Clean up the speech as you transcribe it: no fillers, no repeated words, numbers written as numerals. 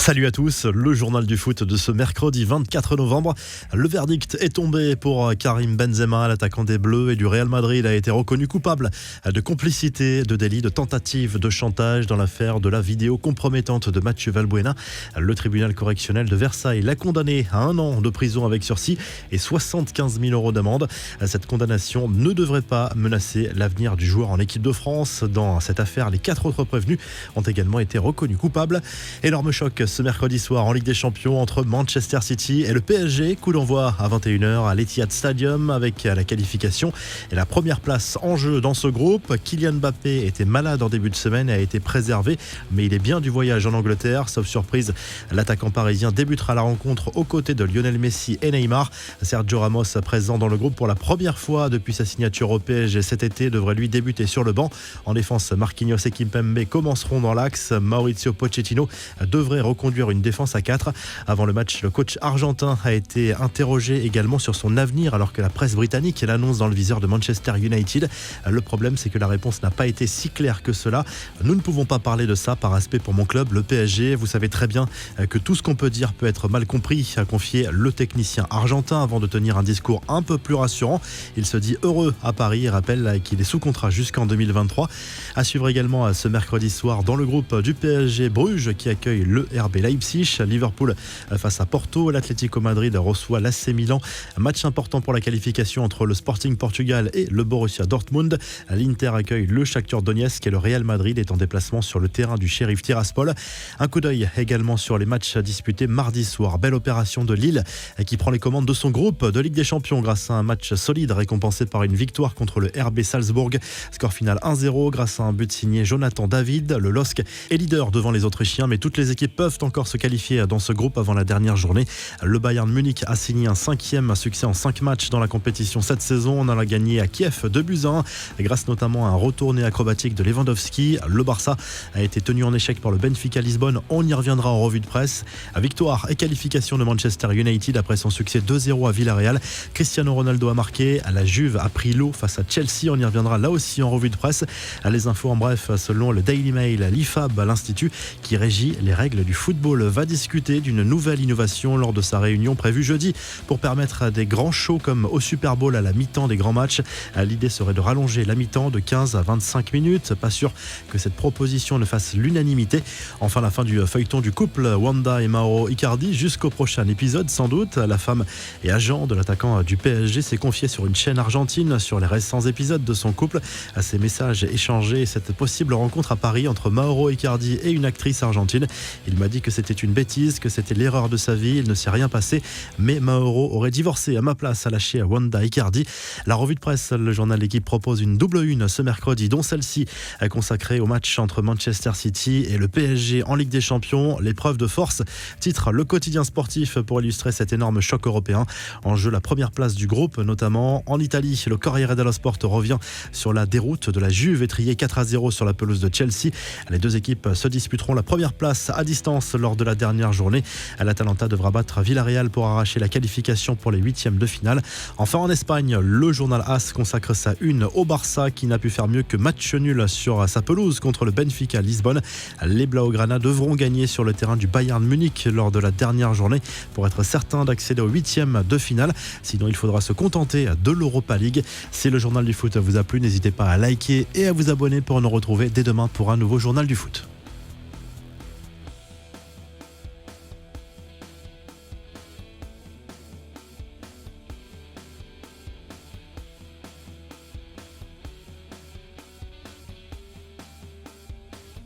Salut à tous, le journal du foot de ce mercredi 24 novembre. Le verdict est tombé pour Karim Benzema, l'attaquant des Bleus et du Real Madrid a été reconnu coupable de complicité, de délit, de tentative de chantage dans l'affaire de la vidéo compromettante de Mathieu Valbuena. Le tribunal correctionnel de Versailles l'a condamné à 1 an de prison avec sursis et 75 000 € d'amende. Cette condamnation ne devrait pas menacer l'avenir du joueur en équipe de France. Dans cette affaire, les 4 autres prévenus ont également été reconnus coupables. Énorme choc ce mercredi soir en Ligue des Champions entre Manchester City et le PSG. Coup d'envoi à 21h à l'Etihad Stadium avec la qualification et la première place en jeu dans ce groupe. Kylian Mbappé était malade en début de semaine et a été préservé, mais il est bien du voyage en Angleterre. Sauf surprise, l'attaquant parisien débutera la rencontre aux côtés de Lionel Messi et Neymar. Sergio Ramos, présent dans le groupe pour la première fois depuis sa signature au PSG cet été, devrait lui débuter sur le banc. En défense, Marquinhos et Kimpembe commenceront dans l'axe. Mauricio Pochettino devrait reconduire une défense à 4. Avant le match, le coach argentin a été interrogé également sur son avenir alors que la presse britannique l'annonce dans le viseur de Manchester United. Le problème, c'est que la réponse n'a pas été si claire que cela. Nous ne pouvons pas parler de ça par respect pour mon club, le PSG. Vous savez très bien que tout ce qu'on peut dire peut être mal compris, a confié le technicien argentin avant de tenir un discours un peu plus rassurant. Il se dit heureux à Paris et rappelle qu'il est sous contrat jusqu'en 2023. À suivre également ce mercredi soir dans le groupe du PSG, Bruges qui accueille le RB Leipzig, Liverpool face à Porto, l'Atlético Madrid reçoit l'AC Milan. Match important pour la qualification entre le Sporting Portugal et le Borussia Dortmund. L'Inter accueille le Shakhtar Donetsk et le Real Madrid est en déplacement sur le terrain du Sheriff Tiraspol. Un coup d'œil également sur les matchs disputés mardi soir. Belle opération de Lille qui prend les commandes de son groupe de Ligue des Champions grâce à un match solide récompensé par une victoire contre le RB Salzbourg. Score final 1-0 grâce à un but signé Jonathan David. Le LOSC est leader devant les Autrichiens, mais toutes les équipes peuvent encore se qualifier dans ce groupe avant la dernière journée. Le Bayern Munich a signé un 5e succès en 5 matchs dans la compétition cette saison. On en a gagné à Kiev 2-1 grâce notamment à un retourné acrobatique de Lewandowski. Le Barça a été tenu en échec par le Benfica Lisbonne. On y reviendra en revue de presse. Victoire et qualification de Manchester United après son succès 2-0 à Villarreal. Cristiano Ronaldo a marqué. La Juve a pris l'eau face à Chelsea. On y reviendra là aussi en revue de presse. Les infos en bref, selon le Daily Mail, l'IFAB, l'institut qui régit les règles du football, va discuter d'une nouvelle innovation lors de sa réunion prévue jeudi pour permettre à des grands shows comme au Super Bowl à la mi-temps des grands matchs. L'idée serait de rallonger la mi-temps de 15 à 25 minutes. Pas sûr que cette proposition ne fasse l'unanimité. Enfin, la fin du feuilleton du couple Wanda et Mauro Icardi jusqu'au prochain épisode sans doute. La femme et agent de l'attaquant du PSG s'est confiée sur une chaîne argentine sur les récents épisodes de son couple. À ces messages échangés, cette possible rencontre à Paris entre Mauro Icardi et une actrice argentine. Il m'a dit que c'était une bêtise, que c'était l'erreur de sa vie, il ne s'est rien passé, mais Mauro aurait divorcé à ma place, a lâché Wanda Icardi. La revue de presse, le journal L'équipe propose une double une ce mercredi, dont celle-ci consacrée au match entre Manchester City et le PSG en Ligue des Champions, l'épreuve de force. Titre le quotidien sportif pour illustrer cet énorme choc européen. En jeu, la première place du groupe, notamment en Italie. Le Corriere dello Sport revient sur la déroute de la Juve, étriée 4-0 sur la pelouse de Chelsea. Les deux équipes se disputeront la première place à distance lors de la dernière journée. L'Atalanta devra battre Villarreal pour arracher la qualification pour les 8e de finale. Enfin en Espagne, le journal AS consacre sa une au Barça qui n'a pu faire mieux que match nul sur sa pelouse contre le Benfica Lisbonne. Les Blaugrana devront gagner sur le terrain du Bayern Munich lors de la dernière journée pour être certains d'accéder aux 8e de finale. Sinon, il faudra se contenter de l'Europa League. Si le journal du foot vous a plu, n'hésitez pas à liker et à vous abonner pour nous retrouver dès demain pour un nouveau journal du foot.